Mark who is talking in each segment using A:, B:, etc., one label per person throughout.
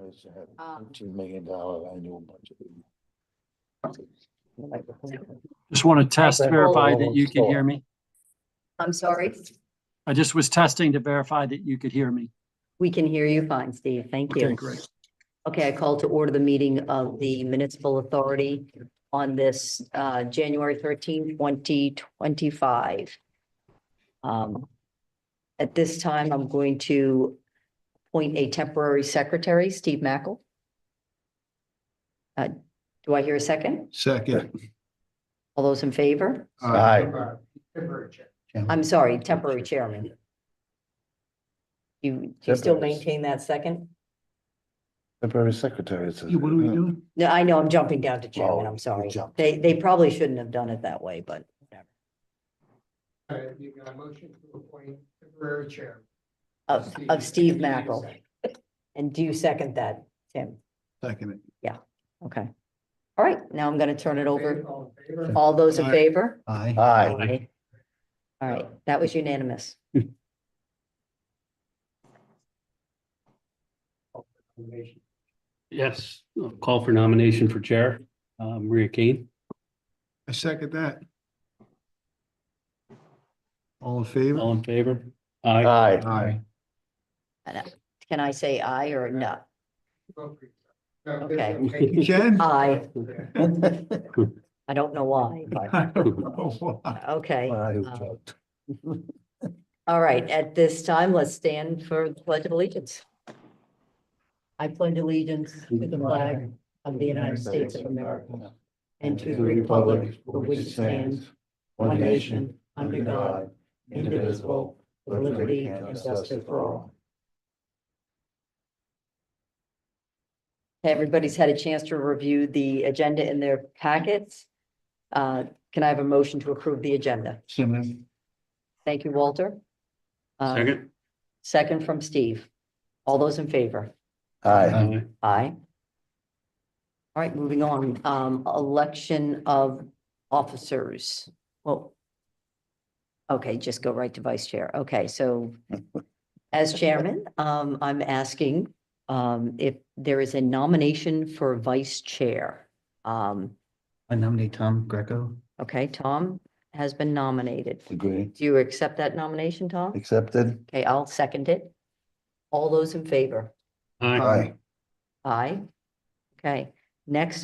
A: Otherwise, you have $2 million annual budget.
B: Just want to test,
A: Okay.
B: verify that you can hear me.
C: I'm sorry.
B: I just was testing to verify that you could hear me.
C: We can hear you fine, Steve. Thank you.
B: Okay, great.
C: Okay, I call to order the meeting of the Municipal Authority on this January 13th, 2025. At this time, I'm going to appoint a temporary secretary, Steve Mackel. Do I hear a second?
D: Second.
C: All those in favor?
A: Aye.
C: I'm sorry, temporary chairman. Do you still
A: Temporary.
C: maintain that second?
A: Temporary secretary.
D: What are we doing?
C: No, I know, I'm jumping down to chairman.
A: Oh,
C: I'm
A: you
C: sorry.
A: jumped.
C: They probably shouldn't have done it that way, but whatever.
E: You got a motion to appoint temporary chair.
C: Of Steve Mackel. And do you second that, Tim?
D: Second.
C: Okay. All right, now I'm gonna turn it over.
E: All in favor?
C: All those in
D: Aye.
C: favor?
D: Aye.
A: Aye.
C: All right, that was unanimous.
F: Yes, I'll call for nomination for chair, Maria Kane.
D: I second that. All in favor?
F: All in favor? Aye.
A: Aye.
D: Aye.
C: Can I say aye or no? Okay.
D: You can?
C: Aye. I don't know why, but,
D: I don't know why.
C: okay.
A: Aye, who
C: Um,
A: jumped?
C: All right, at this time, let's stand for the Pledge of Allegiance. I pledge allegiance to the flag of the United States of America and to the republic for which it stands, one nation, under God, indivisible, with liberty and justice for all. Everybody's had a chance to review the agenda in their packets. Can I have a motion to approve the agenda?
D: Simmons.
C: Thank you, Walter.
F: Second?
C: Second from Steve. All those in favor?
A: Aye.
C: Aye. All right, moving on. Election of officers. Well, okay, just go right to vice chair. Okay, so as chairman, I'm asking if there is a nomination for vice chair.
G: I nominate Tom Greco.
C: Okay, Tom has been nominated.
A: Agree.
C: Do you accept that nomination, Tom?
A: Accepted.
C: Okay, I'll second it. All those in favor?
F: Aye.
C: Aye. Okay, next,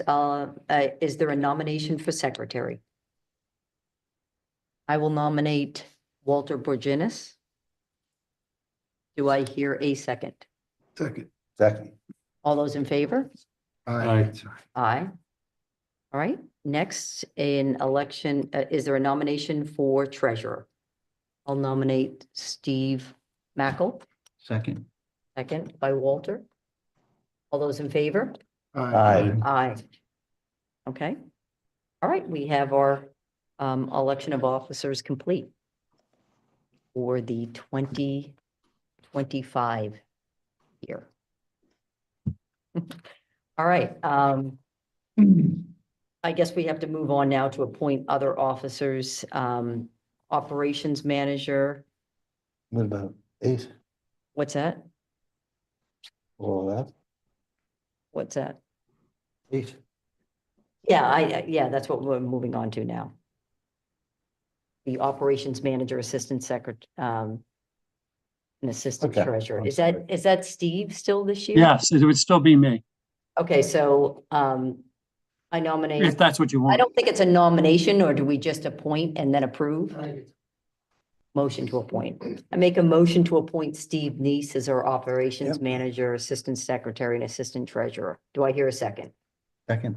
C: is there a nomination for secretary? I will nominate Walter Borginis. Do I hear a second?
D: Second.
A: Second.
C: All those in favor?
D: Aye.
C: Aye. All right, next in election, is there a nomination for treasurer? I'll nominate Steve Mackel,
G: Second.
C: second by Walter. All those in favor?
A: Aye.
C: Aye. Okay. All right, we have our election of officers complete for the 2025 year. All right, I guess we have to move on now to appoint other officers, operations manager.
A: What about 8?
C: What's that?
A: All that?
C: What's that?
A: 8.
C: Yeah, yeah, that's what we're moving on to now. The operations manager, assistant secretary, and assistant
A: Okay,
C: treasurer.
A: I'm
C: Is
A: sorry.
C: that Steve still this year?
B: Yes, it would still be me,
C: Okay, so, I nominate,
B: if that's what you
C: I
B: want.
C: don't think it's a nomination, or do we just appoint and then approve? Motion to appoint. I make a motion to appoint Steve Neese as our operations
A: Yep.
C: manager, assistant secretary, and assistant treasurer. Do I hear a second?
G: Second.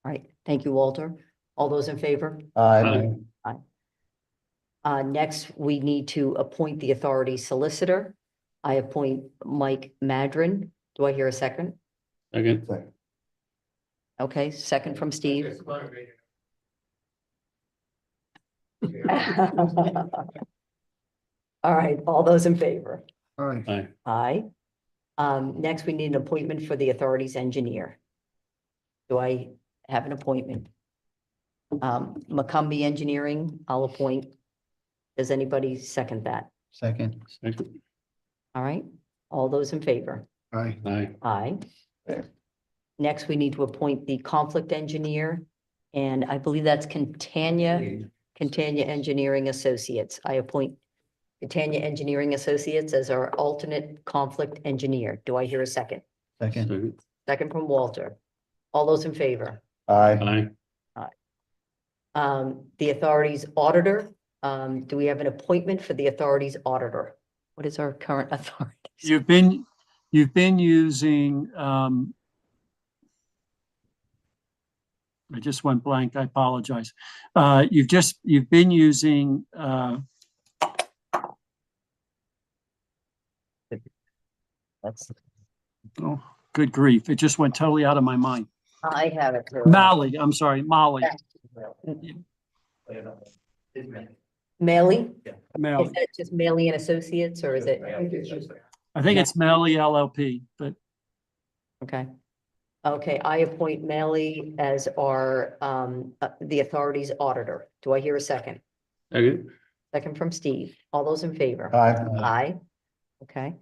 C: All right, thank you, Walter. All those in favor?
A: Aye.
C: Next, we need to appoint the authority solicitor. I appoint Mike Madron. Do I hear a second?
F: Second?
A: Second.
C: Okay, second from Steve. All right, all those in favor?
D: Aye.
F: Aye.
C: Aye. Next, we need an appointment for the authority's engineer. Do I have an appointment? McCumbee Engineering, I'll appoint. Does anybody second that?
G: Second.
F: Second?
C: All right, all those in favor?
D: Aye.
F: Aye.
C: Aye. Next, we need to appoint the conflict engineer, and I believe that's Catania Engineering Associates. I appoint Catania Engineering Associates as our alternate conflict engineer. Do I hear a second?
G: Second.
F: Second.
C: Second from Walter. All those in favor?
A: Aye.
F: Aye.
C: The authority's auditor, do we have an appointment for the authority's auditor? What is our current authority?
B: You've been using, I just went blank. I apologize. You've been using,
C: That's,
B: oh, good grief. It just went totally out of my mind.
C: I have it.
B: Molly, I'm sorry, Molly.
C: Maley?
B: Molly.
C: Is that just Maley and Associates, or is it?
B: I think it's Melly LLP, but
C: Okay. Okay, I appoint Maley as our, the authority's auditor. Do I hear a second?
F: Second.
C: Second from Steve. All those in favor?
A: Aye.
C: Aye. Okay.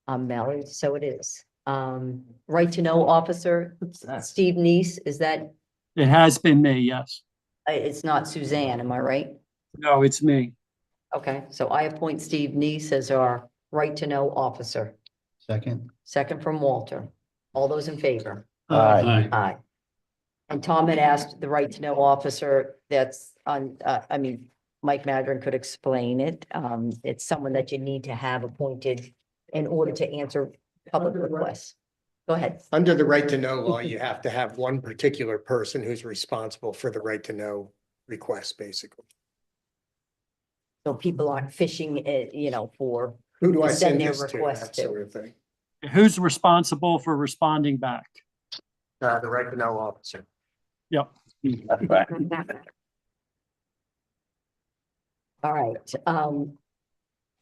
C: Maley, so it is. Right to know officer, Steve Neese, is that,
B: it has been me, yes.
C: it's not Suzanne, am I right?
B: No, it's me.
C: Okay, so I appoint Steve Neese as our right to know officer.
G: Second.
C: Second from Walter. All those in favor?
A: Aye.
F: Aye.
C: Aye. And Tom had asked the right to know officer, that's on, Mike Madron could explain it. It's someone that you need to have appointed in order to answer public requests. Go ahead.
E: Under the right to know law, you have to have one particular person who's responsible for the right to know request, basically.
C: So people aren't fishing, for,
E: Who do I
C: To send
E: send
C: their
E: this to?
C: request
E: That
C: to.
E: sort of thing.
B: Who's responsible for responding back?
E: The right to know officer.
B: Yep.
C: all right.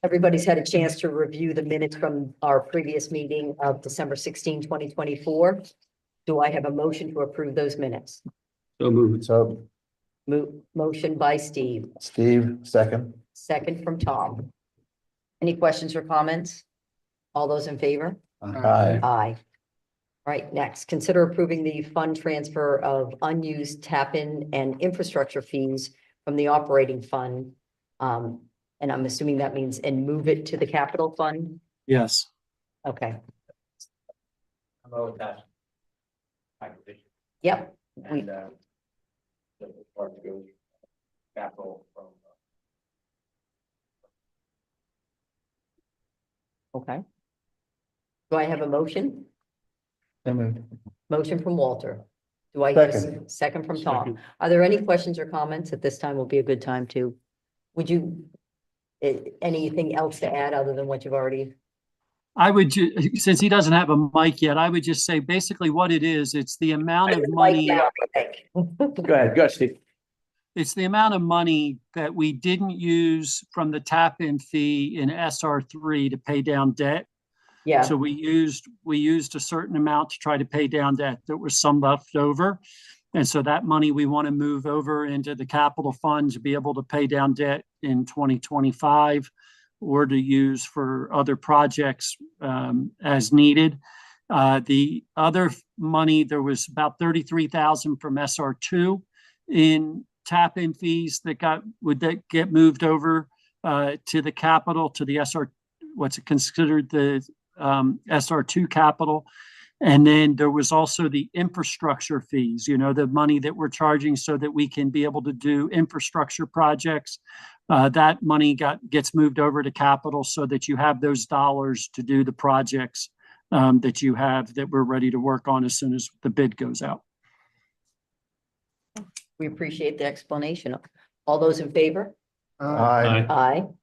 C: Everybody's had a chance to review the minutes from our previous meeting of December 16, 2024. Do I have a motion to approve those minutes?
F: So moved.
A: So
C: Motion by Steve,
A: Steve, second.
C: second from Tom. Any questions or comments? All those in favor?
A: Aye.
C: Aye. All right, next, consider approving the fund transfer of unused tap-in and infrastructure fees from the operating fund. And I'm assuming that means, and move it to the capital fund?
B: Yes.
C: Okay, yep. We- Okay. Do I have a motion?
G: So moved.
C: Motion from Walter. Do I hear a
A: Second.
C: second from Tom?
F: Second.
C: Are there any questions or comments? At this time will be a good time to, would you, anything else to add other than what you've already?
B: I would, since he doesn't have a mic yet, I would just say basically what it is, it's the amount of money.
C: Go ahead,
F: Go ahead, Steve.
B: It's the amount of money that we didn't use from the tap-in fee in SR3 to pay down debt.
C: Yeah,
B: So we used a certain amount to try to pay down debt. There was some left over. And so that money we want to move over into the capital fund to be able to pay down debt in 2025 or to use for other projects as needed. The other money, there was about 33,000 from SR2 in tap-in fees that would get moved over to the capital, to the SR, what's considered the SR2 capital. And then there was also the infrastructure fees, the money that we're charging so that we can be able to do infrastructure projects. That money gets moved over to capital so that you have those dollars to do the projects that you have that we're ready to work on as soon as the bid goes out.
C: we appreciate the explanation. All those in favor?
A: Aye.
C: Aye. All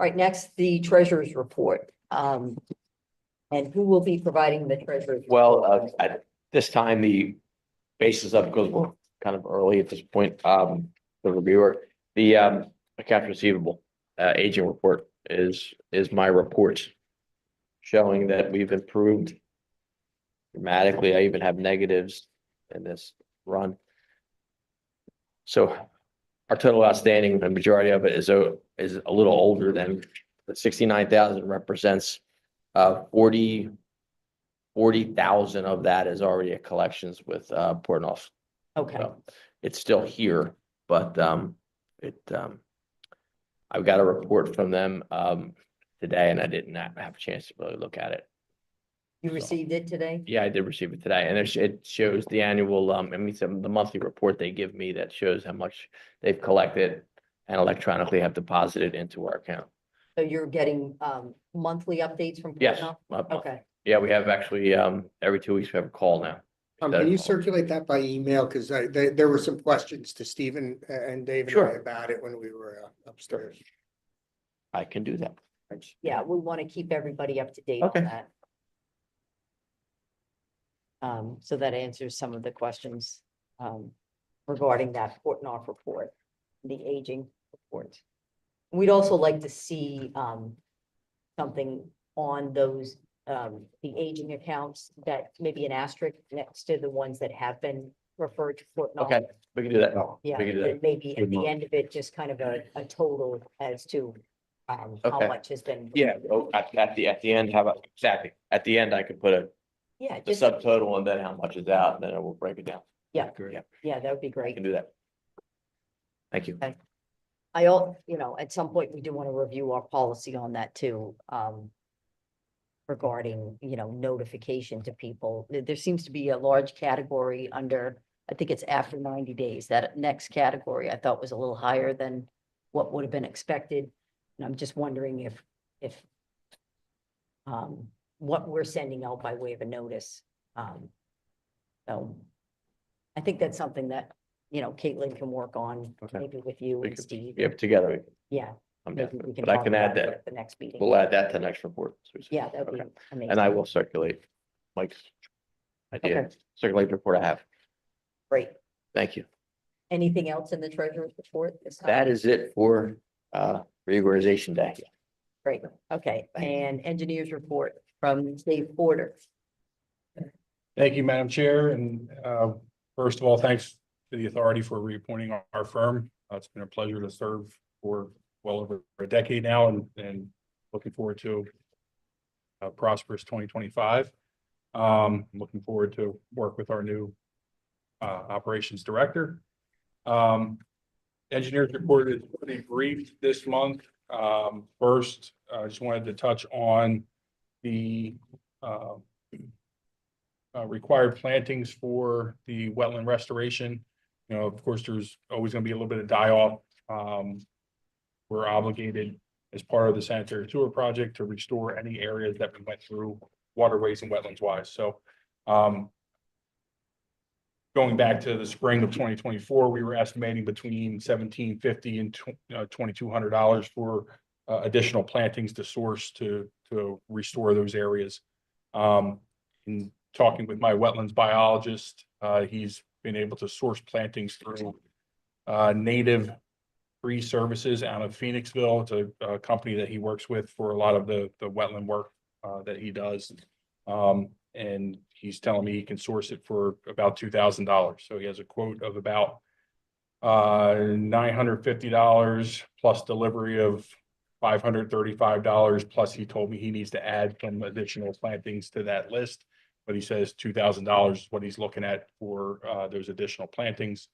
C: right, next, the treasurer's report. And who will be providing the treasurer's?
H: Well, at this time, the basis of, because we're kind of early at this point, the reviewer, the accounts receivable aging report is my report showing that we've improved dramatically. I even have negatives in this run. So our total outstanding, the majority of it is a little older than the 69,000 represents 40 40,000 of that is already at collections with Port North.
C: Okay,
H: So it's still here, but I've got a report from them today, and I did not have a chance to really look at it.
C: you received it today?
H: Yeah, I did receive it today, and it shows the annual, the monthly report they give me that shows how much they've collected and electronically have deposited into our account.
C: So you're getting monthly updates from?
H: Yes.
C: Portnoy? Okay,
H: Yeah, we have actually, every 2 weeks we have a call now.
E: Can you circulate that by email? Because there were some questions to Stephen and Dave and I
H: Sure.
E: about it when we were upstairs.
H: I can do that.
C: yeah, we want to keep everybody up to date on
H: Okay.
C: that. So that answers some of the questions regarding that Portnoy report, the aging report. We'd also like to see something on those, the aging accounts that maybe an asterisk next to the ones that have been referred to Portnoy.
H: Okay, we can do that.
C: Yeah,
H: we can do that.
C: and maybe at
F: Good
C: the
F: one.
C: end of it, just kind of a total as to how
H: Okay.
C: much has been.
H: Yeah, at the end, how about, exactly, at the end, I could put
C: Yeah,
H: the
C: just,
H: subtotal and then how much is out, and then I will break it down.
C: yeah,
H: Yeah,
C: yeah, that would be
H: I
C: great.
H: can do that. Thank you.
C: At some point, we do want to review our policy on that too. Regarding, notification to people. There seems to be a large category under, I think it's after 90 days. That next category I thought was a little higher than what would have been expected. And I'm just wondering if what we're sending out by way of a notice. So I think that's something that, Caitlin can work on,
H: Okay.
C: maybe with you
H: We
C: and
H: could-
C: Steve.
H: Yeah, together,
C: Yeah,
H: I'm
C: maybe
H: definitely,
C: we can
H: but I
C: talk
H: can add
C: about it
H: that,
C: at the next meeting.
H: we'll add that to the next report. Susan.
C: Yeah, that'd be
H: Okay.
C: amazing.
H: And I will circulate Mike's idea,
C: Okay.
H: circulate the report I have.
C: Great.
H: Thank you.
C: Anything else in the treasurer's report? this time?
H: That is it for reorganization day.
C: Great, okay, and engineers report from Dave Porter.
I: Thank you, Madam Chair, and first of all, thanks to the authority for reappointing our firm. It's been a pleasure to serve for well over a decade now, and looking forward to a prosperous 2025. Looking forward to work with our new operations director. Engineers report is pretty brief this month. First, I just wanted to touch on the required plantings for the wetland restoration. Of course, there's always going to be a little bit of die off. We're obligated as part of the sanitary sewer project to restore any areas that we went through waterways and wetlands wise. So going back to the spring of 2024, we were estimating between $1,750 and $2,200 for additional plantings to source to restore those areas. In talking with my wetlands biologist, he's been able to source plantings through Native Tree Services out of Phoenixville. It's a company that he works with for a lot of the wetland work that he does. And he's telling me he can source it for about $2,000. So he has a quote of about $950 plus delivery of $535. Plus he told me he needs to add some additional plantings to that list. But he says $2,000 is what he's looking at for those additional plantings.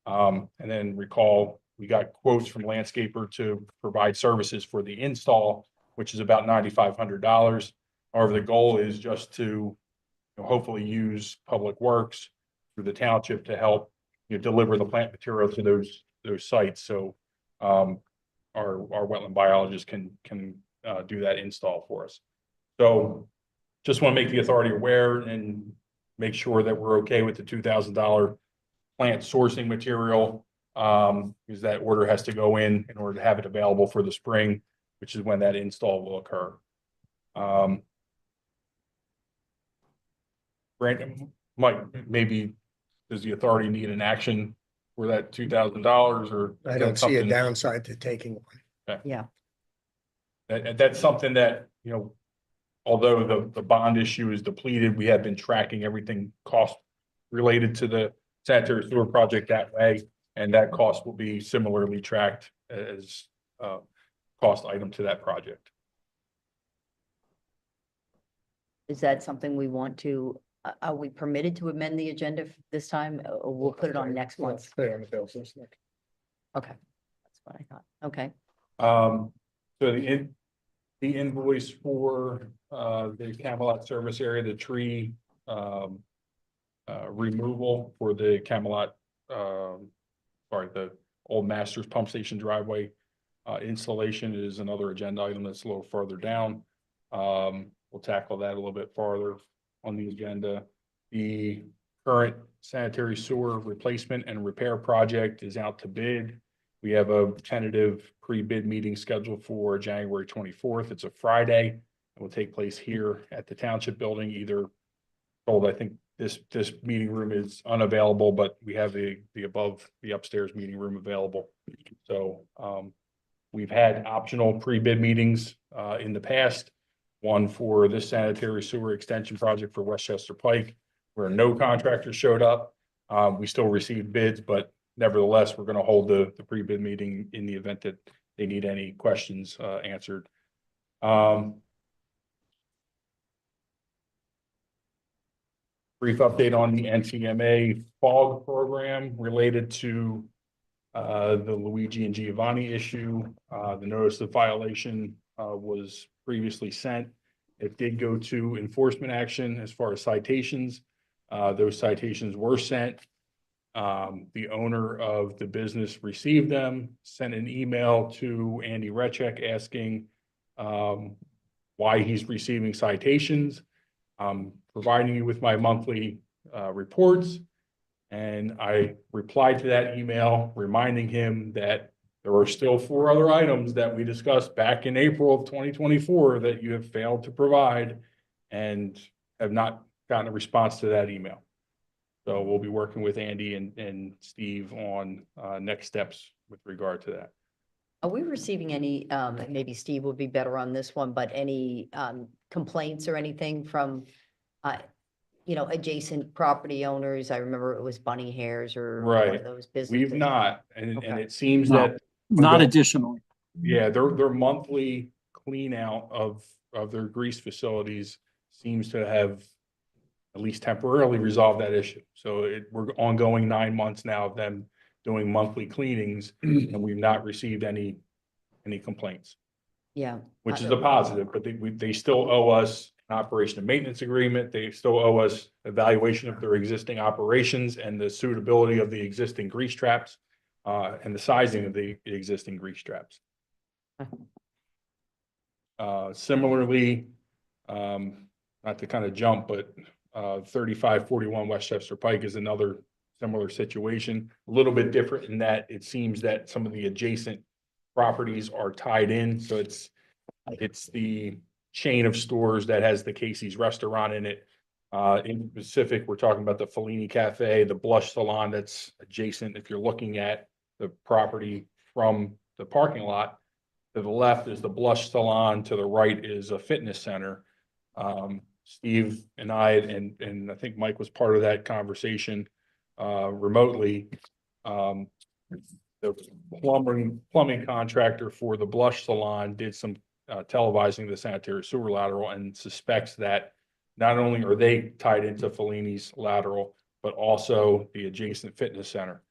I: And then recall, we got quotes from landscaper to provide services for the install, which is about $9,500. However, the goal is just to hopefully use Public Works through the township to help deliver the plant material to those sites. So our wetland biologist can do that install for us. So just want to make the authority aware and make sure that we're okay with the $2,000 plant sourcing material, because that order has to go in order to have it available for the spring, which is when that install will occur. Brandon, Mike, maybe does the authority need an action for that $2,000 or?
E: I don't see a downside to taking one.
C: Yeah,
I: That's something that, although the bond issue is depleted, we have been tracking everything cost related to the sanitary sewer project that way. And that cost will be similarly tracked as cost item to that project.
C: Is that something we want to, are we permitted to amend the agenda this time, or we'll put it on next month?
E: Put it on the bills list next.
C: Okay, that's what I thought. Okay,
I: So the invoice for, the Camelot service area, the tree, removal for the Camelot, sorry, the old Masters Pump Station driveway, installation is another agenda item that's a little further down. We'll tackle that a little bit farther on the agenda. The current sanitary sewer replacement and repair project is out to bid. We have a tentative pre-bid meeting scheduled for January 24th. It's a Friday. It will take place here at the Township Building, either told, I think this meeting room is unavailable, but we have the upstairs meeting room available. So, we've had optional pre-bid meetings, in the past. One for this sanitary sewer extension project for Westchester Pike, where no contractors showed up. We still received bids, but nevertheless, we're going to hold the pre-bid meeting in the event that they need any questions, answered. Brief update on the NCMA fog program related to the Luigi and Giovanni issue. The notice of violation was previously sent. It did go to enforcement action as far as citations. Those citations were sent. The owner of the business received them, sent an email to Andy Rechek asking why he's receiving citations. Providing you with my monthly reports. And I replied to that email, reminding him that there are still 4 other items that we discussed back in April of 2024 that you have failed to provide and have not gotten a response to that email. So we'll be working with Andy and Steve on next steps with regard to that.
C: are we receiving any, maybe Steve would be better on this one, but any complaints or anything from adjacent property owners? I remember it was Bunny Hairs or one
I: Right.
C: of those businesses.
I: We've not, and
C: Okay.
I: it seems
B: No.
I: that
B: Not
I: Okay.
B: additionally.
I: yeah, their monthly clean out of their grease facilities seems to have at least temporarily resolved that issue. So we're ongoing 9 months now of them doing monthly cleanings, and we've not received any complaints,
C: Yeah.
I: which is a positive, but they still owe us an operation and maintenance agreement. They still owe us evaluation of their existing operations and the suitability of the existing grease traps, and the sizing of the existing grease traps. Similarly, not to kind of jump, but 3541 Westchester Pike is another similar situation. A little bit different in that it seems that some of the adjacent properties are tied in. So it's the chain of stores that has the Casey's restaurant in it. In specific, we're talking about the Fellini Cafe, the Blush Salon that's adjacent. If you're looking at the property from the parking lot, to the left is the Blush Salon, to the right is a fitness center. Steve and I, and I think Mike was part of that conversation remotely. The plumbing contractor for the Blush Salon did some televising the sanitary sewer lateral and suspects that not only are they tied into Fellini's lateral, but also the adjacent fitness center.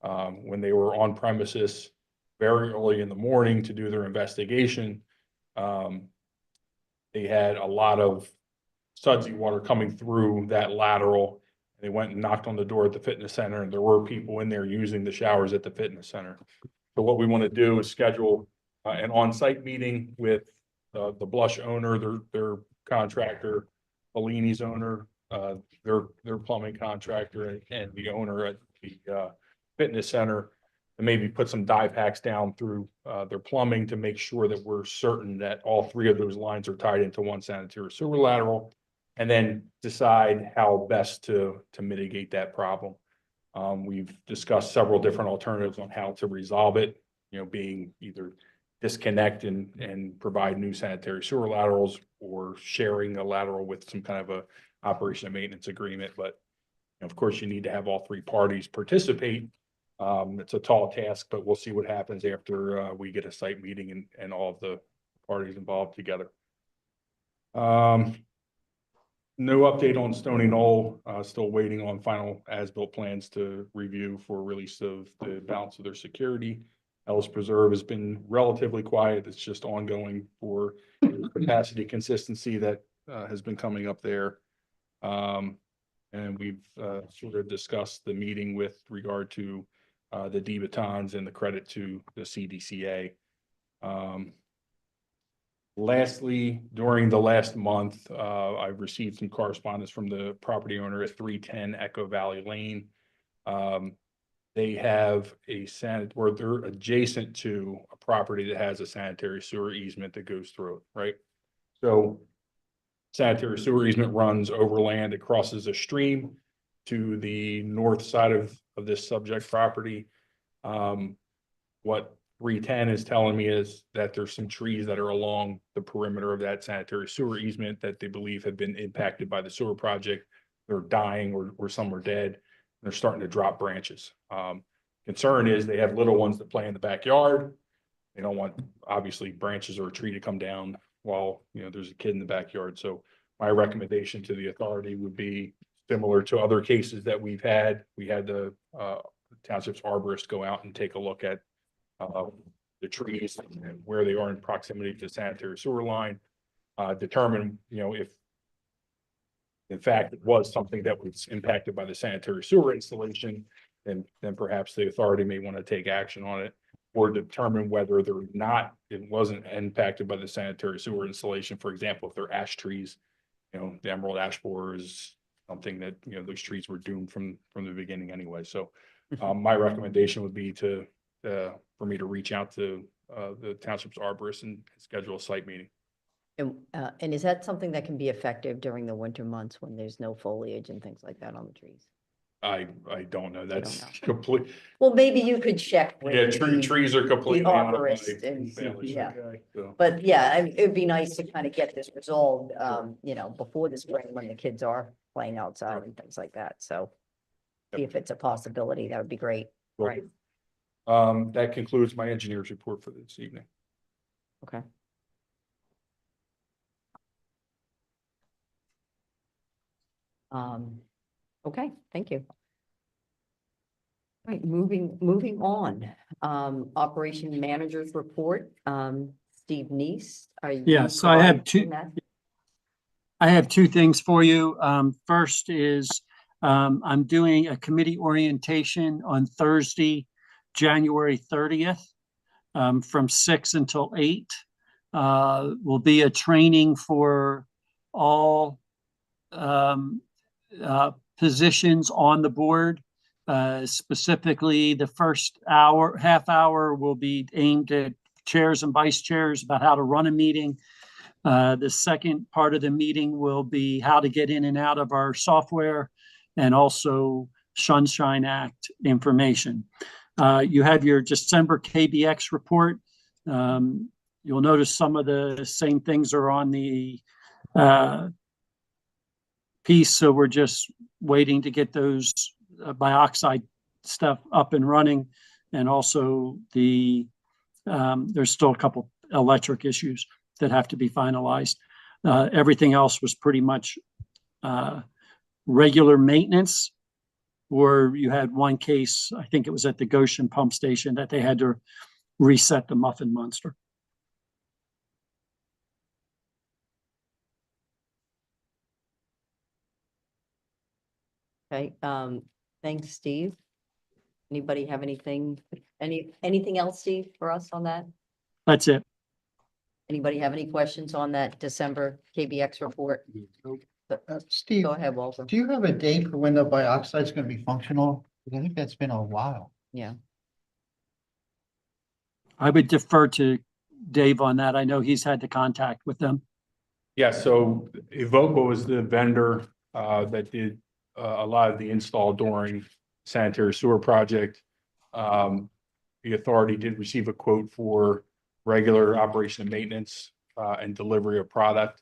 I: When they were on premises very early in the morning to do their investigation, they had a lot of sudsy water coming through that lateral. They went and knocked on the door at the fitness center, and there were people in there using the showers at the fitness center. So what we want to do is schedule an on-site meeting with the Blush owner, their contractor, Fellini's owner, their plumbing contractor, and the owner at the fitness center, and maybe put some dye packs down through their plumbing to make sure that we're certain that all 3 of those lines are tied into one sanitary sewer lateral, and then decide how best to mitigate that problem. We've discussed several different alternatives on how to resolve it, being either disconnect and provide new sanitary sewer laterals, or sharing a lateral with some kind of a operation and maintenance agreement. But of course, you need to have all 3 parties participate. It's a tall task, but we'll see what happens after we get a site meeting and all of the parties involved together. No update on Stony Knoll, still waiting on final as-built plans to review for release of the balance of their security. Ellis Preserve has been relatively quiet. It's just ongoing for capacity consistency that has been coming up there. And we've sort of discussed the meeting with regard to the debatons and the credit to the CDCA. Lastly, during the last month, I've received some correspondence from the property owner at 310 Echo Valley Lane. They have or they're adjacent to a property that has a sanitary sewer easement that goes through it, right? So sanitary sewer easement runs over land, it crosses a stream to the north side of this subject property. What 310 is telling me is that there's some trees that are along the perimeter of that sanitary sewer easement that they believe have been impacted by the sewer project. They're dying or some are dead. They're starting to drop branches. Concern is they have little ones that play in the backyard. They don't want, obviously, branches or a tree to come down while, there's a kid in the backyard. So my recommendation to the authority would be similar to other cases that we've had. We had the township's arborist go out and take a look at the trees and where they are in proximity to the sanitary sewer line, determine, if in fact it was something that was impacted by the sanitary sewer installation, then perhaps the authority may want to take action on it, or determine whether it wasn't impacted by the sanitary sewer installation. For example, if they're ash trees, the emerald ash borer is something that, those trees were doomed from the beginning anyway. So my recommendation would be for me to reach out to the township's arborist and schedule a site meeting.
C: And is that something that can be effective during the winter months when there's no foliage and things like that on the trees?
I: I don't know. That's
C: know.
I: complete.
C: Well, maybe you could check with
I: Yeah,
C: the
I: trees are completely out of my
C: arborist and see,
I: knowledge.
C: yeah.
I: So,
C: But yeah, it'd be nice to kind of get this resolved, before the spring when the kids are playing outside and things like that. So see if it's a possibility. That would be great.
I: Will
C: Right.
I: do. That concludes my engineer's report for this evening.
C: Okay. Okay, thank you. Right, moving on, operation manager's report, Steve Neese. Are you
B: Yeah, so I have
C: providing that?
B: I have two things for you. First is I'm doing a committee orientation on Thursday, January 30th, from 6 until 8. Will be a training for all positions on the board. Specifically, the first half hour will be aimed at chairs and vice chairs about how to run a meeting. The second part of the meeting will be how to get in and out of our software and also Sunshine Act information. You have your December KBX report. You'll notice some of the same things are on the piece, so we're just waiting to get those bioxide stuff up and running, and also there's still a couple electric issues that have to be finalized. Everything else was pretty much regular maintenance, or you had one case, I think it was at the Goshen pump station, that they had to reset the muffin monster.
C: Okay, thanks, Steve. Anybody have anything else, Steve, for us on that?
B: That's it.
C: Anybody have any questions on that December KBX report?
G: Steve,
C: Go ahead, Walter.
G: do you have a date for when the bioxide is going to be functional? Because I think that's been a while.
C: Yeah.
B: I would defer to Dave on that. I know he's had the contact with them.
I: Yeah, so Evoqua was the vendor that did a lot of the install during sanitary sewer project. The authority did receive a quote for regular operation and maintenance and delivery of product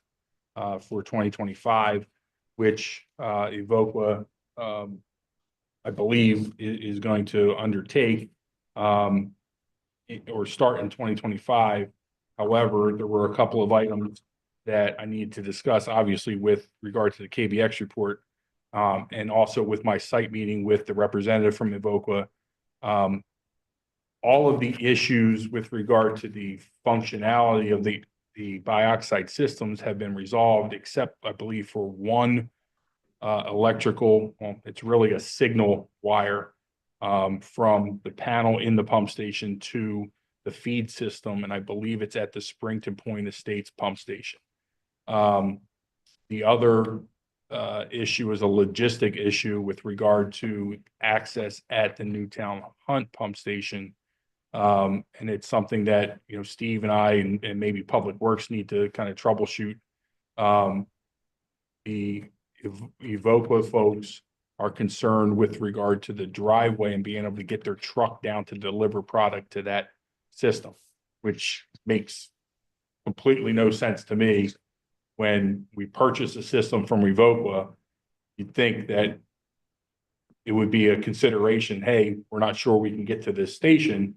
I: for 2025, which Evoqua, I believe, is going to undertake or start in 2025. However, there were a couple of items that I need to discuss, obviously with regard to the KBX report. And also with my site meeting with the representative from Evoqua. All of the issues with regard to the functionality of the bioxide systems have been resolved, except I believe for one electrical, it's really a signal wire from the panel in the pump station to the feed system, and I believe it's at the Springton Point Estates pump station. The other issue is a logistic issue with regard to access at the Newtown Hunt pump station. And it's something that, you know, Steve and I and maybe Public Works need to kind of troubleshoot. The Evoqua folks are concerned with regard to the driveway and being able to get their truck down to deliver product to that system, which makes completely no sense to me. When we purchase a system from Evoqua, you'd think that it would be a consideration, hey, we're not sure we can get to this station.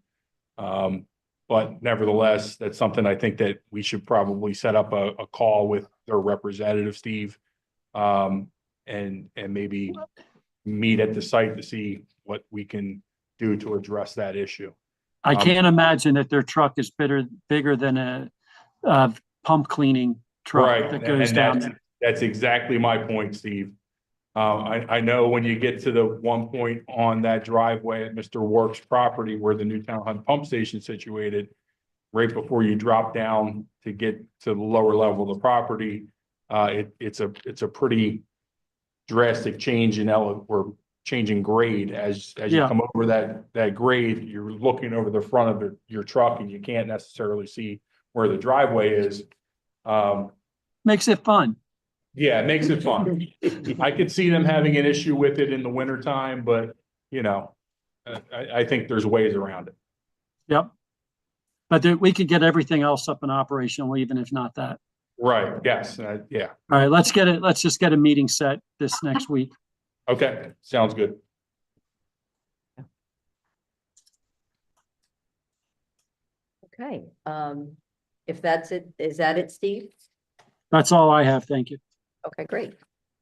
I: But nevertheless, that's something I think that we should probably set up a call with their representative, Steve. And maybe meet at the site to see what we can do to address that issue.
B: I can't imagine that their truck is bigger than a pump cleaning truck
I: Right,
B: that goes
I: and
B: down.
I: that's exactly my point, Steve. I know when you get to the one point on that driveway at Mr. Work's property where the Newtown Hunt pump station is situated, right before you drop down to get to the lower level of the property, it's a pretty drastic change in or changing grade as you
B: Yeah.
I: come over that grade, you're looking over the front of your truck and you can't necessarily see where the driveway is.
B: Makes it fun.
I: Yeah, it makes it fun. I could see them having an issue with it in the wintertime, but you know, I think there's ways around it.
B: Yep. But we could get everything else up and operational, even if not that.
I: Right, yes, yeah.
B: All right, let's just get a meeting set this next week.
I: Okay, sounds good.
C: Okay, if that's it, is that it, Steve?
B: That's all I have. Thank you.
C: Okay, great.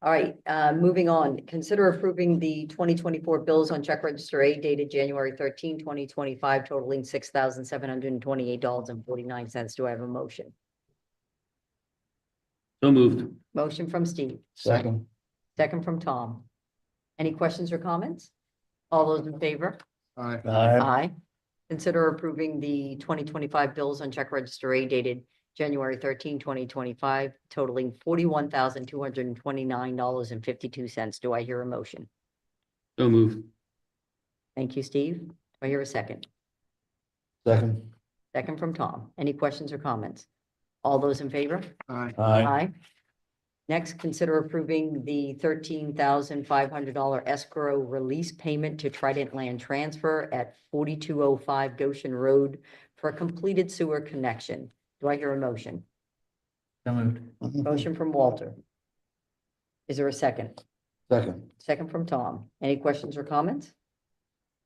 C: All right, moving on. Consider approving the 2024 bills on check register A dated January 13, 2025, totaling $6,728.49. Do I have a motion?
F: So moved.
C: Motion from Steve,
G: Second.
C: second from Tom. Any questions or comments? All those in favor?
D: Aye.
C: Aye. Consider approving the 2025 bills on check register A dated January 13, 2025, totaling $41,229.52. Do I hear a motion?
F: So moved.
C: Thank you, Steve. Do I hear a second?
A: Second.
C: Second from Tom. Any questions or comments? All those in favor?
D: Aye.
C: Aye. Next, consider approving the $13,500 escrow release payment to Trident Land Transfer at 4205 Goshen Road for a completed sewer connection. Do I hear a motion?
G: So moved.
C: Motion from Walter. Is there a second?
A: Second.
C: Second from Tom. Any questions or comments?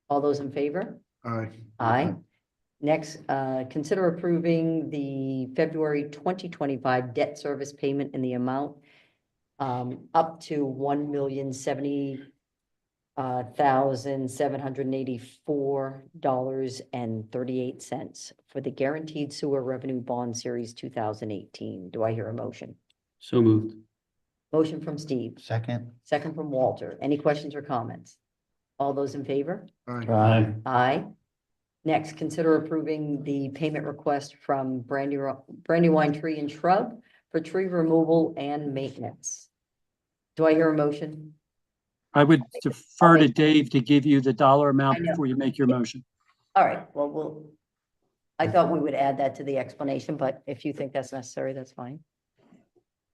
C: All those in favor?
D: Aye.
C: Aye. Next, consider approving the February 2025 debt service payment in the amount up to $1,070,784.38 for the Guaranteed Sewer Revenue Bond Series 2018. Do I hear a motion?
F: So moved.
C: Motion from Steve,
G: Second.
C: second from Walter. Any questions or comments? All those in favor?
D: Aye.
C: Aye. Next, consider approving the payment request from Brandywine Tree and Shrub for tree removal and maintenance. Do I hear a motion?
B: I would defer to Dave to give you the dollar
C: I
B: amount
C: know.
B: before you make your motion.
C: All right, well, I thought we would add that to the explanation, but if you think that's necessary, that's fine.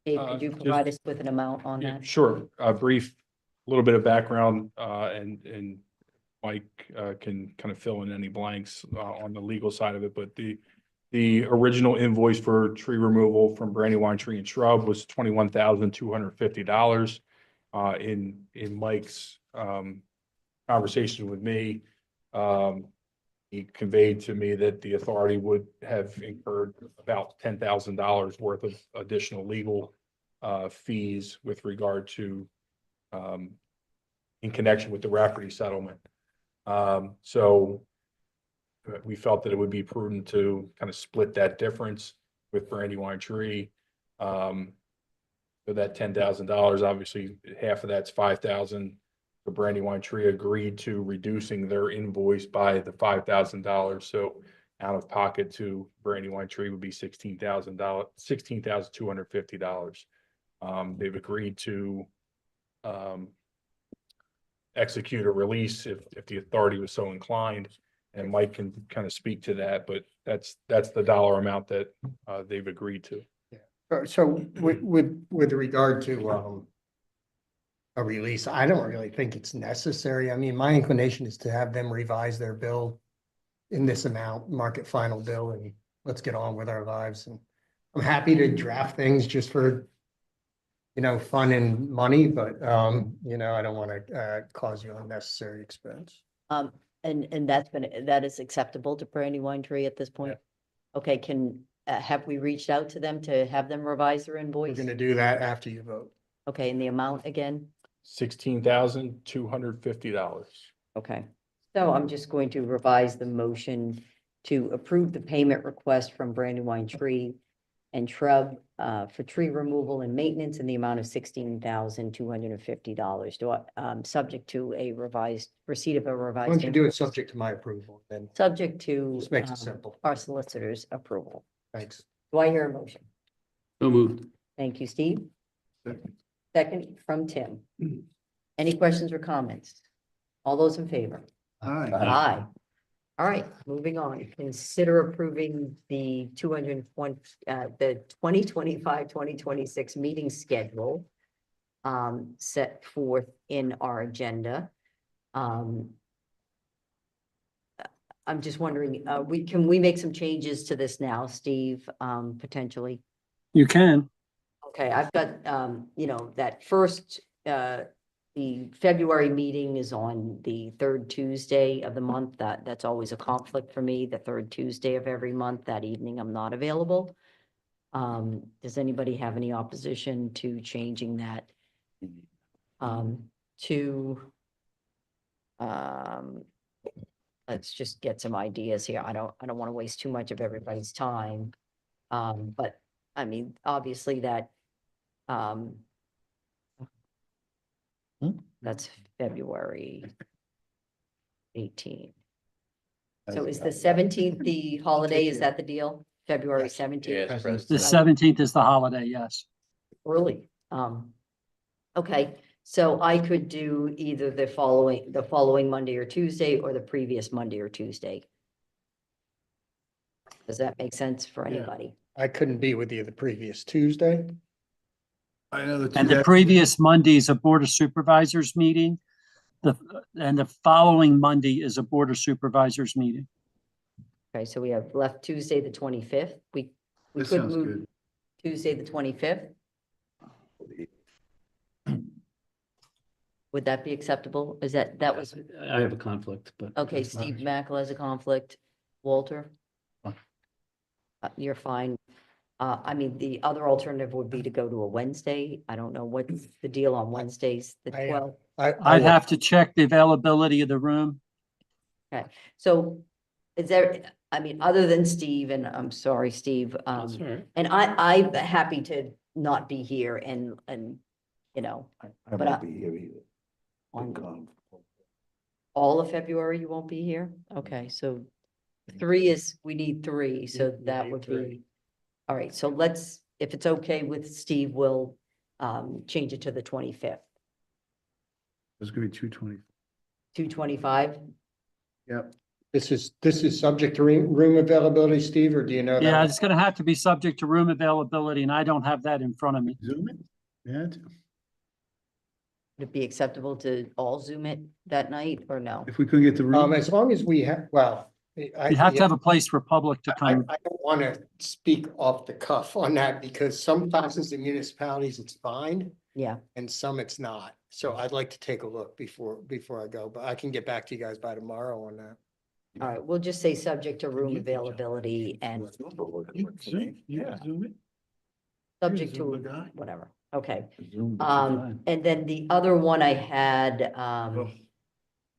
C: Dave, could you
I: Just-
C: provide us with an amount on
I: Yeah,
C: that?
I: sure. A brief, little bit of background, and Mike can kind of fill in any blanks on the legal side of it, but the original invoice for tree removal from Brandywine Tree and Shrub was $21,250. In Mike's conversation with me, he conveyed to me that the authority would have incurred about $10,000 worth of additional legal fees with regard to in connection with the Rafferty settlement. So we felt that it would be prudent to kind of split that difference with Brandywine Tree. So that $10,000, obviously, half of that's 5,000. The Brandywine Tree agreed to reducing their invoice by the $5,000. So out of pocket to Brandywine Tree would be $16,000, $16,250. They've agreed to execute a release if the authority was so inclined, and Mike can kind of speak to that, but that's the dollar amount that they've agreed to.
E: So with regard to a release, I don't really think it's necessary. I mean, my inclination is to have them revise their bill in this amount, market final bill, and let's get on with our lives. And I'm happy to draft things just for, fun and money, but, I don't want to cause you unnecessary expense.
C: And that is acceptable to Brandywine Tree at this point? Okay, have we reached out to them to have them revise their
E: We're
C: invoice?
E: going to do that after you vote.
C: Okay, and the amount again?
I: $16,250.
C: Okay, so I'm just going to revise the motion to approve the payment request from Brandywine Tree and Shrub for tree removal and maintenance in the amount of $16,250. Subject to a receipt of a
E: Why
C: revised.
E: don't you do it
C: invoice.
E: subject to my approval, then
C: Subject to
E: just makes it simple.
C: our solicitor's approval.
E: Thanks.
C: Do I hear a motion?
F: So moved.
C: Thank you, Steve.
D: Second.
C: Second from Tim. Any questions or comments? All those in favor?
D: Aye.
C: Aye. All right, moving on. Consider approving the 2025-2026 meeting schedule set forth in our agenda. I'm just wondering, can we make some changes to this now, Steve, potentially?
B: You can.
C: Okay, I've got, that first, the February meeting is on the third Tuesday of the month. That's always a conflict for me, the third Tuesday of every month. That evening, I'm not available. Does anybody have any opposition to changing that? Let's just get some ideas here. I don't want to waste too much of everybody's time. But I mean, obviously that, that's February 18. So is the 17th the holiday? Is that the deal? February 17th?
H: Yes,
B: The
H: President.
B: 17th is the holiday, yes.
C: Early. Okay, so I could do either the following Monday or Tuesday, or the previous Monday or Tuesday. Does that make sense for anybody?
E: I couldn't be with you the previous Tuesday.
D: I know
B: And the previous Monday is a Board of Supervisors meeting. And the following Monday is a Board of Supervisors meeting.
C: Okay, so we have left Tuesday, the 25th. We
D: That
C: could
D: sounds
C: move
D: good.
C: Tuesday, the 25th. Would that be acceptable? Is that was,
F: I have a conflict, but.
C: okay,
F: that's fine.
C: Steve Mackel has a conflict. Walter?
F: Fine.
C: You're fine. I mean, the other alternative would be to go to a Wednesday. I don't know what's the deal on Wednesdays, the
E: I,
C: 12th.
B: I'd have to check the availability of the room.
C: So is there, I mean, other than Steve, and I'm sorry, Steve,
F: That's all right.
C: and I'm happy to not be here and,
A: I
C: But
A: won't be here either.
C: on
A: Gone.
C: all of February, you won't be here? Okay, so we need three, so
E: You
C: that
E: need
C: would
E: three.
C: be, all right, so if it's okay with Steve, we'll change it to the 25th,
D: It's gonna be 2:20.
C: 2:25.
D: Yep.
E: This is subject to room availability, Steve, or do you know that?
B: Yeah, it's gonna have to be subject to room availability, and I don't have that in front of me.
D: Zoom it? Yeah.
C: Would it be acceptable to all Zoom it that night or no?
D: If we couldn't get the room.
E: As long as we have, well.
B: You have to have a place for public to
E: I
B: come.
E: don't want to speak off the cuff on that because some classes in municipalities, it's fine
C: Yeah,
E: and some it's not. So I'd like to take a look before I go, but I can get back to you guys by tomorrow on that.
C: All right, we'll just say subject to room
A: You can jump.
C: availability and
D: You Zoom,
A: Yeah.
D: Zoom it.
C: subject
D: Zoom
C: to
D: the guy.
C: whatever. Okay.
A: Zoom, but you're fine.
C: And then the other one I had,
D: Oh.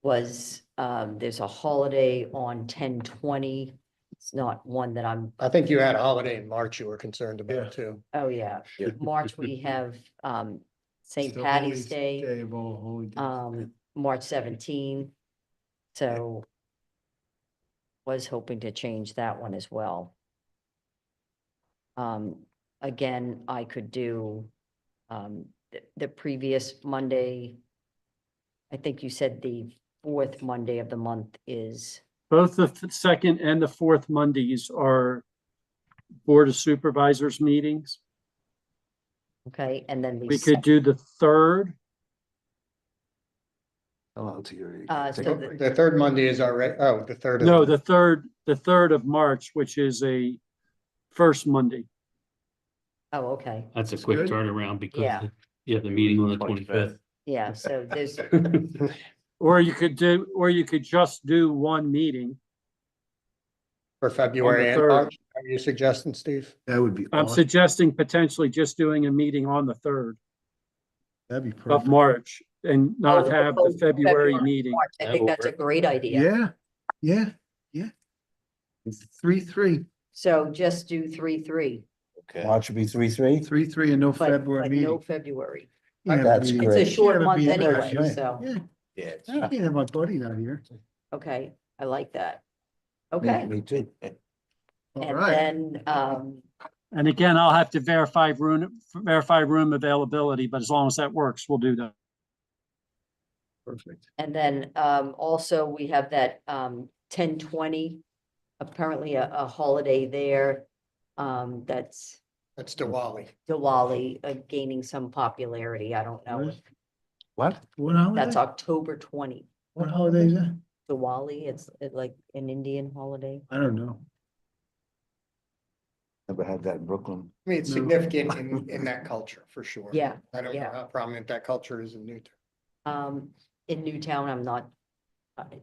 C: was, there's a holiday on 10/20. It's not one that I'm,
E: I think you had a holiday in March you were concerned
D: Yeah.
E: about too.
C: oh yeah.
A: Yeah.
C: March, we have, St.
D: Still
C: Patty's
D: Holy
C: Day,
D: of all holy days.
C: March 17. So was hoping to change that one as well. Again, I could do, the previous Monday. I think you said the fourth Monday of the month is,
B: Both the second and the fourth Mondays are Board of Supervisors meetings.
C: okay, and then
B: We could do the third.
A: Oh, to your.
C: So
A: take-
E: The third Monday is already, oh, the third. of
B: No,
E: the-
B: the third of March, which is a first Monday.
C: oh, okay,
F: That's a quick
D: good.
F: turnaround because
C: Yeah.
F: you have the meeting on the 25th.
C: yeah, so there's,
B: Or you could just do one meeting.
E: For February and
B: third.
E: March, are you suggesting, Steve?
D: That would be
B: I'm
D: awesome.
B: suggesting potentially just doing a meeting on the third
D: That'd be
B: of
D: perfect.
B: March and not
C: Oh,
B: have
C: oh,
B: the February
C: February,
B: meeting.
C: March. I
F: That
C: think
F: will
C: that's a
F: work.
C: great idea.
D: Yeah, yeah, yeah. It's 3-3,
C: So just do 3/3,
H: Okay.
A: March would be 3/3.
D: 3-3 and no
C: but,
D: February
C: but no
D: meeting.
C: February.
D: You have
A: That's
D: meetings.
C: It's a
A: Great.
C: short
D: Yeah, but
C: month
D: be-
C: anyway,
A: right.
C: so,
D: Yeah,
H: Yeah.
D: I can't have my buddy not here.
C: okay, I like that. Okay,
A: Me too.
D: All
C: and
D: right.
C: then,
B: And again, I'll have to verify room availability, but as long as that works, we'll do that.
D: Perfect.
C: and then, also we have that, 10/20, apparently a holiday there. That's
E: That's Diwali.
C: Diwali, gaining some popularity. I don't know.
D: What
C: if
D: is-
A: What?
D: What holiday?
C: That's October 20.
D: What holiday is that?
C: Diwali, it's like an Indian holiday.
D: I don't know.
A: Never had that in Brooklyn.
E: I mean, it's
D: No.
E: significant in that culture, for sure.
C: Yeah,
E: I don't know
C: yeah.
E: how prominent that culture is in Newton.
C: In Newtown, I'm not,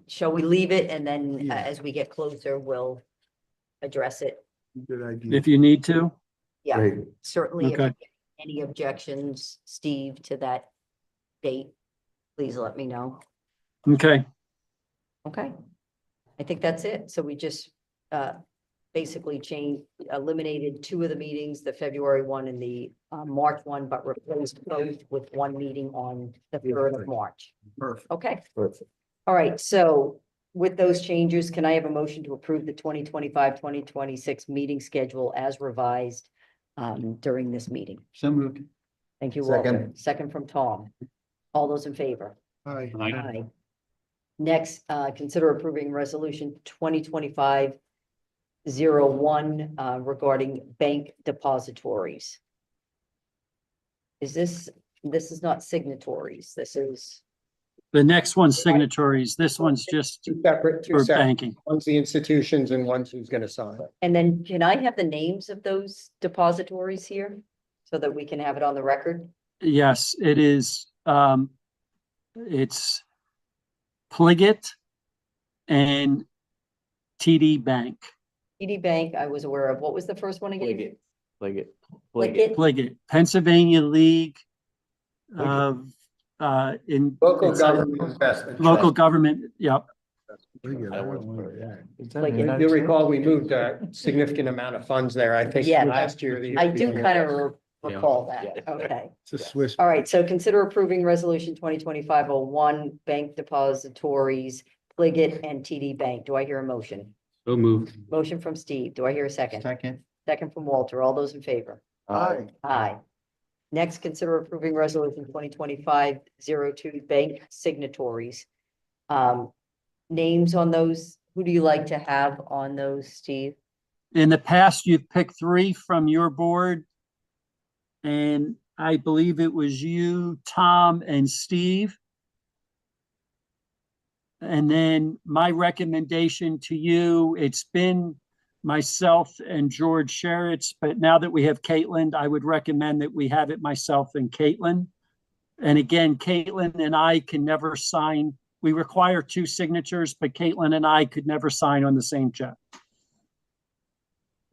C: shall we leave it and then
D: Yeah.
C: as we get closer, we'll address it?
D: Good idea.
B: If you need to.
C: Yeah,
A: Great.
C: certainly. If
B: Okay.
C: you get any objections, Steve, to that date, please let me know.
B: Okay.
C: Okay. I think that's it. So we just basically eliminated two of the meetings, the February one and the March one, but replaced both with one meeting on the 3rd of March.
D: Perfect.
C: Okay.
A: Perfect.
C: All right, so with those changes, can I have a motion to approve the 2025-2026 meeting schedule as revised during this meeting?
D: So moved.
C: Thank you, Walter.
A: Second.
C: Second from Tom. All those in favor?
D: Hi.
C: Aye. Next, consider approving resolution 2025-01 regarding bank depositories. This is not signatories, this is
B: The next one's signatories. This one's just
E: Two separate,
B: for banking.
E: One's the institutions and one's who's gonna sign.
C: and then can I have the names of those depositories here? So that we can have it on the record?
B: Yes, it is. It's Pliget and TD Bank.
C: TD Bank, I was aware of. What was the first one again?
H: Like
C: Click
H: it.
C: it.
B: Pliget, Pennsylvania League of, in.
E: Local
B: it's a
E: government investment.
B: Local government, yep.
D: Pretty good. I
H: I
D: don't
H: worked
D: want
H: for it.
D: that.
A: Is that
C: Like,
A: in
C: you
E: You
A: United
E: recall,
A: States?
E: we moved a significant amount of funds there, I think,
C: Yeah.
E: last year. or the year
C: I do
E: before.
C: kind of recall that.
H: Yeah.
C: Okay.
D: It's a Swiss.
C: All right, so consider approving resolution 2025-01 bank depositories, Pliget and TD Bank. Do I hear a motion?
F: So moved.
C: Motion from Steve. Do I hear a second?
G: Second.
C: Second from Walter. All those in favor?
A: Aye.
C: Aye. Next, consider approving resolution 2025-02 bank signatories. Names on those, who do you like to have on those, Steve?
B: In the past, you've picked 3 from your board. And I believe it was you, Tom, and Steve. And then my recommendation to you, it's been myself and George Sheritz, but now that we have Caitlin, I would recommend that we have it myself and Caitlin. And again, Caitlin and I can never sign we require 2 signatures, but Caitlin and I could never sign on the same check.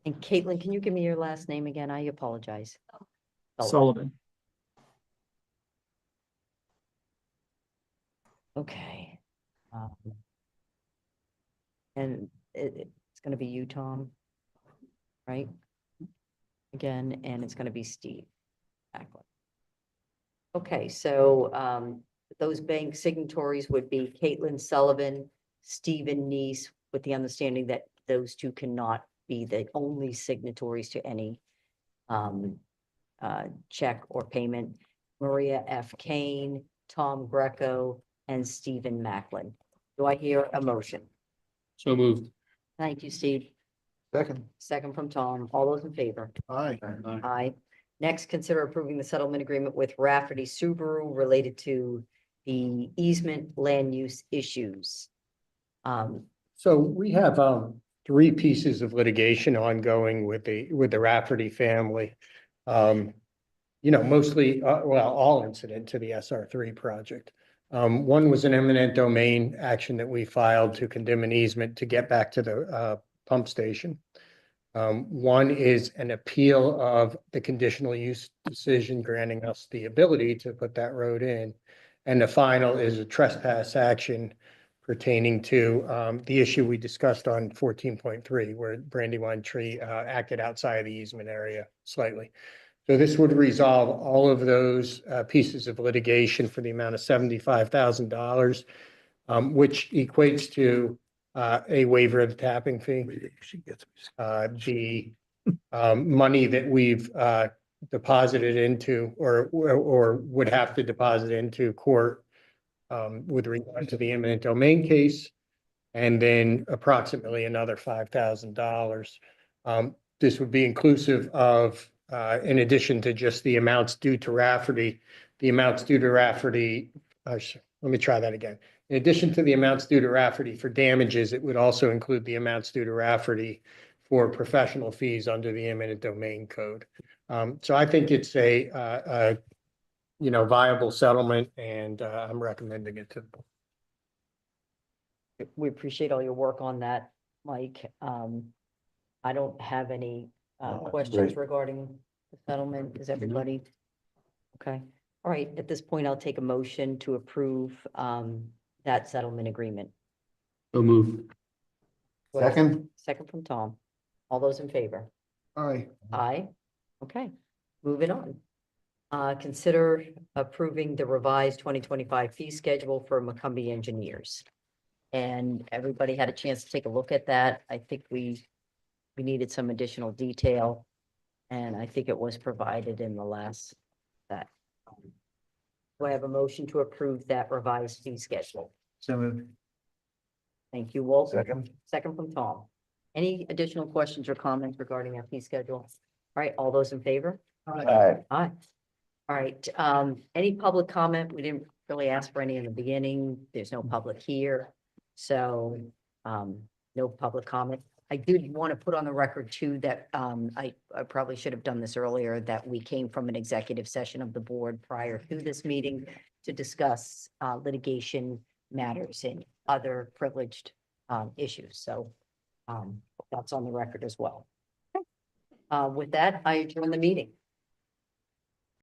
C: And Caitlin, can you give me your last name again? I apologize.
B: Sullivan.
C: Okay. And it's gonna be you, Tom, right? Again, and it's gonna be Steve. Macklin. Okay, so those bank signatories would be Caitlin Sullivan, Stephen Neese, with the understanding that those 2 cannot be the only signatories to any check or payment. Maria F. Kane, Tom Greco, and Stephen Macklin. Do I hear a motion?
F: So moved.
C: Thank you, Steve.
D: Second.
C: Second from Tom. All those in favor?
D: Aye.
C: Aye. Next, consider approving the settlement agreement with Rafferty Subaru related to the easement land use issues.
E: So we have 3 pieces of litigation ongoing with the Rafferty family. Mostly, well, all incident to the SR3 project. One was an eminent domain action that we filed to condemn an easement to get back to the pump station. One is an appeal of the conditional use decision granting us the ability to put that road in. And the final is a trespass action pertaining to the issue we discussed on 14.3, where Brandywine Tree acted outside of the easement area slightly. So this would resolve all of those pieces of litigation for the amount of $75,000, which equates to a waiver of the tapping fee. The money that we've deposited into or would have to deposit into court with regard to the eminent domain case, and then approximately another $5,000. This would be inclusive of, in addition to just the amounts due to Rafferty, the amounts due to Rafferty, let me try that again. In addition to the amounts due to Rafferty for damages, it would also include the amounts due to Rafferty for professional fees under the eminent domain code. So I think it's a viable settlement, and I'm recommending it to the board.
C: We appreciate all your work on that, Mike. I don't have any
A: No, that's
C: questions
A: great.
C: regarding the settlement. Is everybody? Okay, all right. At this point, I'll take a motion to approve that settlement agreement.
F: So moved.
D: Second.
C: Second from Tom. All those in favor?
D: Aye.
C: Aye. Okay, moving on. Consider approving the revised 2025 fee schedule for McCumbee Engineers. And everybody had a chance to take a look at that. I think we needed some additional detail. And I think it was provided in the last set. Do I have a motion to approve that revised fee schedule?
G: So moved.
C: Thank you, Wolf.
D: Second.
C: Second from Tom. Any additional questions or comments regarding that fee schedule? All right, all those in favor?
A: Aye.
C: Aye. All right, any public comment? We didn't really ask for any in the beginning. There's no public here. So, no public comment. I did want to put on the record too that, I probably should have done this earlier, that we came from an executive session of the board prior to this meeting to discuss, litigation matters and other privileged, issues. So, that's on the record as well. With that, I adjourn the meeting.